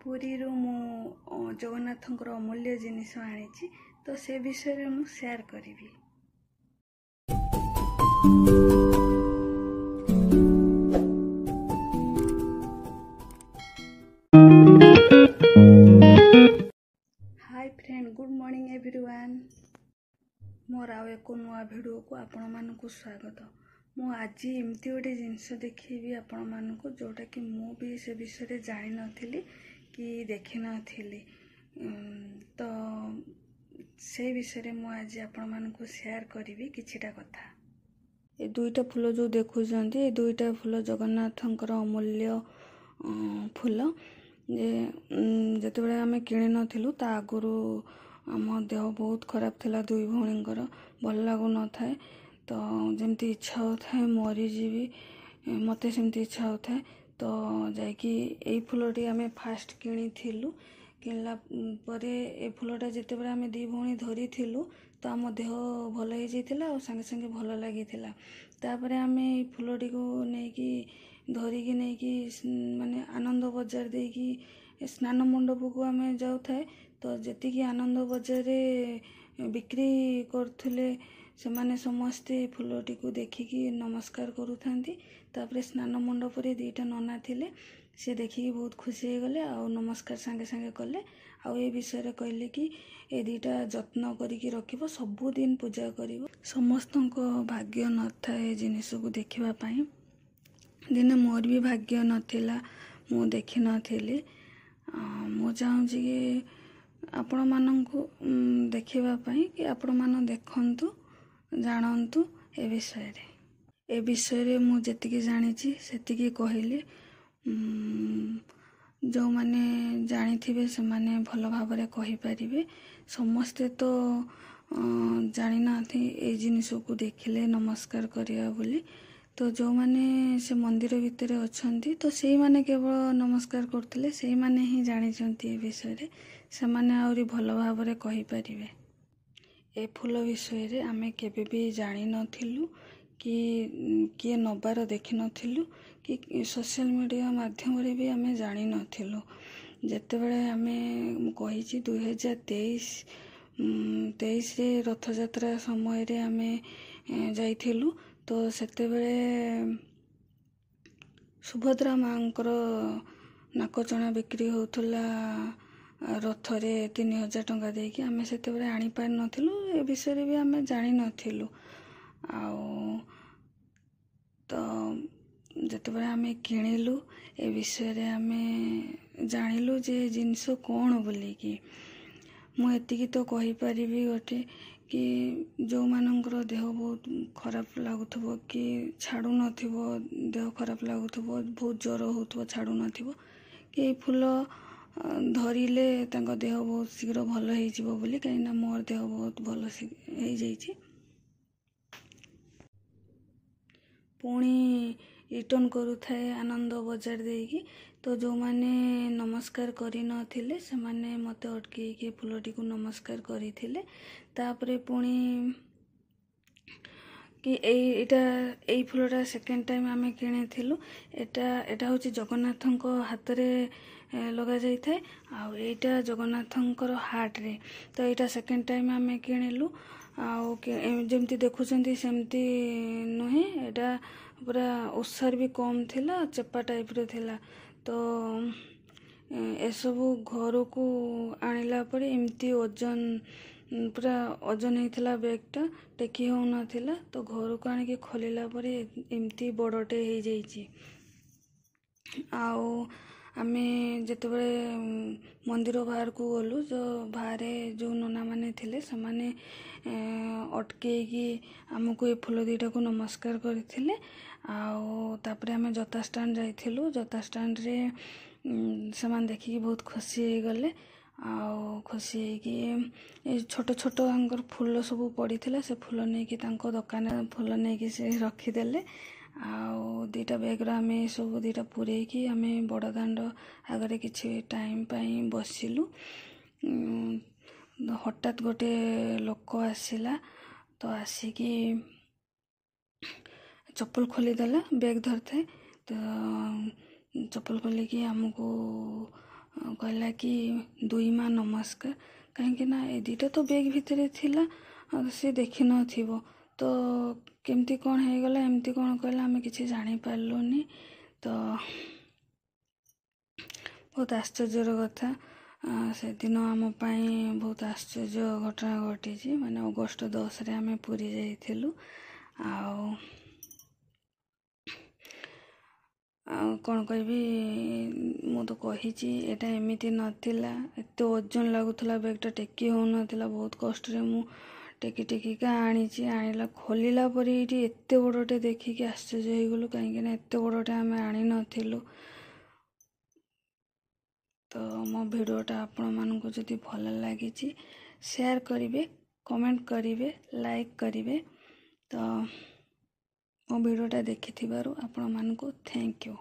पुरीरू मु जगन्नाथंकर अमूल्य जिनिस आनी तो से विषय मु शेयर करी। Hi friend, good morning everyone. मोर आउ एक नुआ वीडियो को आपण मानकु स्वागत। मु आज एमती गोटे जिनस देखी आपण मानकु जोटा कि मु भी से विषय जानी नथिली कि देखि नथिली, तो से विषय मु आज आपण मानकु शेयर करी किछिटा कथा। ए दुईटा फूल जो देखुछंती ए दुईटा फूल जगन्नाथंकर अमूल्य फूल। जेतेबेले आमे किणी नथिलु ता आगुरु आम देह बहुत खराब थिला, दुई भौणींकर भल लागु न थाए, तो जेमती इच्छा होता मरीजी मते सेमती इच्छा होता। तो जाकि ए फूलटी आमे फास्ट किणीथिलु, किणला परे ए फूलटा जेतेबेले आमे दी भौणी धरिथिलु तो आम देह भल हो जाइथिला और संगे संगे भल लागिथिला। तापरे आमे ए फूलटी को नेकी धरिकी नेकी माने आनंद बजार देकी स्नान मंडप को आमे जाउ थाए। तो जेतिकी आनंद बजार बिक्री करथुले से माने समस्ते फूलटी को देखिकी नमस्कार करूथांती। तापरे स्नान मंडप रे दीटा नना थिले, से देखिकी बहुत खुशी हो गले और नमस्कार संगे संगे कले। आ ए विषय कहले कि ए दीटा जत्न करिकी रखिबो, सबु दिन पूजा करिवो। समस्तको भाग्य न थाए जिनिस को देखिबा पई। दिने मोर भी भाग्य नथिला, मु देखि नथिली। मु चाहूँगी कि आपण माननकु देखिबा पई कि आपण मान देखंतु, जानंतु ए विषय रे। ए विषय रे मु जेतिकी जानिछि सेतिकी कहिली। जो माने जानिथिबे से माने भल भाबरे कहि परिबे। समस्ते तो जानि नाथि ए जिनिस को देखिले नमस्कार करिया बोली। तो जो माने से मंदिर भितर अछंती तो सेही माने केवल नमस्कार करथिले, सेही माने ही जानिचंती ए विषय रे। से माने आउरी भल भाबरे कहि परिबे। ए फूल विषय रे आमे केबे भी जानि नथिलु कि किए नबार देखि नथिलु कि सोशल मीडिया माध्यम रे भी आमे जानि नथिलु। जेतेबेले आमे कहिछि 2023 रे रथ यात्रा समय रे आमे जाइथिलु। तो सेतेबेले सुभद्रा मांकर नाकचଣା बिक्री होतला रथरे 3000 टंका देकी आमे सेतेबेले आनी पार नथिलु। ए विषय भी आमे जानि नथिलु। आउ तो जेतेबेले आमे किणिलु ए विषय रे आमे जानिलु जे जिनिस कोन बोली कि। मु एतिकी तो कहि परिबी गोटे कि जो मानकर देह बहुत खराब लागुथबो कि छाड़ू नथिबो, देह खराब लागुथबो, बहुत ज्वर होथबो छाड़ू नथिबो, कि फूल धरिले तांको देह बहुत शीघ्र भल हो जिवो बोली। कहिना मोर देह बहुत भल हो जाइछि। पुणी रिटर्न करू थाए आनंद बजार देकी। तो जो माने नमस्कार करि नथिले से माने मते अटकी के फूलटी को नमस्कार करिथिले। तापरे पुणी कि एई फूलटा सेकेंड टाइम आमे किणिथिलु। एटा होछि जगन्नाथंको हाथ रे लगा जाई थाए, आ एटा जगन्नाथंकर हार्ट रे। तो एटा सेकेंड टाइम आमे किणिलु। आउ जेमती देखुछंती सेमती नुहे, एटा पूरा ओसार भी कम थिला, चेपा टाइप रे थिला। तो एसबु घर को आनिला परे एमती ओजन पूरा ओजन होइथिला, बैगटा टेकी हो नथिला। तो घर को आनिके खोलिला परे एमती बड़टे हो जाइछि। आउ आमे जेतेबेले मंदिर बाहर को गलु, जो बाहरे जो नना माने थिले से माने अटकेकी आमको ए फूल दीटा को नमस्कार करथिले। आउ तापरे आमे जता स्टैंड जाइथिलु। जता स्टैंड रे से माने देखिकी बहुत खुशी हो गले। आउ खुशी कि छोट छोट आंगर फूल सब पड़ीथिला, से फूल नहीं कि तांको दुकान फूल नहीं कि से रखीदेले। आउ दीटा बैग आमे सब दीटा पूरे कि आमे बड़ दांड आगरे किछि टाइम पाई बसिलु। हठात गोटे लोक आसिला। तो आसिकी चप्पल खोलीदेला, बैग धरते। तो चप्पल खोलिकी आमको କହିଲା କି ଦୁଇ ମା ନମସ୍କାର, କାହିଁକି ନା ଏ ଦୁଇଟା ତ ବ୍ୟାଗ୍ ଭିତରେ ଥିଲା, ସେ ଦେଖିନଥିବ, ତ କେମିତି କ'ଣ ହେଇଗଲା, ଏମିତି କ'ଣ କହିଲା ଆମେ କିଛି ଜାଣିପାରିଲୁନି। ତ ବହୁତ ଆଶ୍ଚର୍ଯ୍ୟର କଥା, ସେଦିନ ଆମ ପାଇଁ ବହୁତ ଆଶ୍ଚର୍ଯ୍ୟ ଘଟଣା ଘଟିଛି। ମାନେ ଅଗଷ୍ଟ 10ରେ ଆମେ ପୁରୀ ଯାଇଥିଲୁ। ଆଉ କ'ଣ କହିବି, ମୁଁ ତ କହିଛି ଏଇଟା ଏମିତି ନଥିଲା, ଏତେ ଓଜନ ଲାଗୁଥିଲା, ବ୍ୟାଗ୍ଟା ଟେକି ହେଉନଥିଲା, ବହୁତ କଷ୍ଟରେ ମୁଁ ଟେକି ଟେକିକା ଆଣିଛି। ଆଣିଲା ଖୋଲିଲା ପରେ ଏଇଠି ଏତେ ବଡ଼ଟେ ଦେଖିକି ଆଶ୍ଚର୍ଯ୍ୟ ହେଇଗଲୁ, କାହିଁକିନା ଏତେ ବଡ଼ଟେ ଆମେ ଆଣିନଥିଲୁ। ତ ମୋ ଭିଡ଼ିଓଟା ଆପଣମାନଙ୍କୁ ଯଦି ଭଲ ଲାଗିଛି ସେୟାର କରିବେ, କମେଣ୍ଟ କରିବେ, ଲାଇକ୍ କରିବେ। ତ ମୋ ଭିଡ଼ିଓଟା ଦେଖିଥିବାରୁ ଆପଣମାନଙ୍କୁ ଥ୍ୟାଙ୍କ ୟୁ।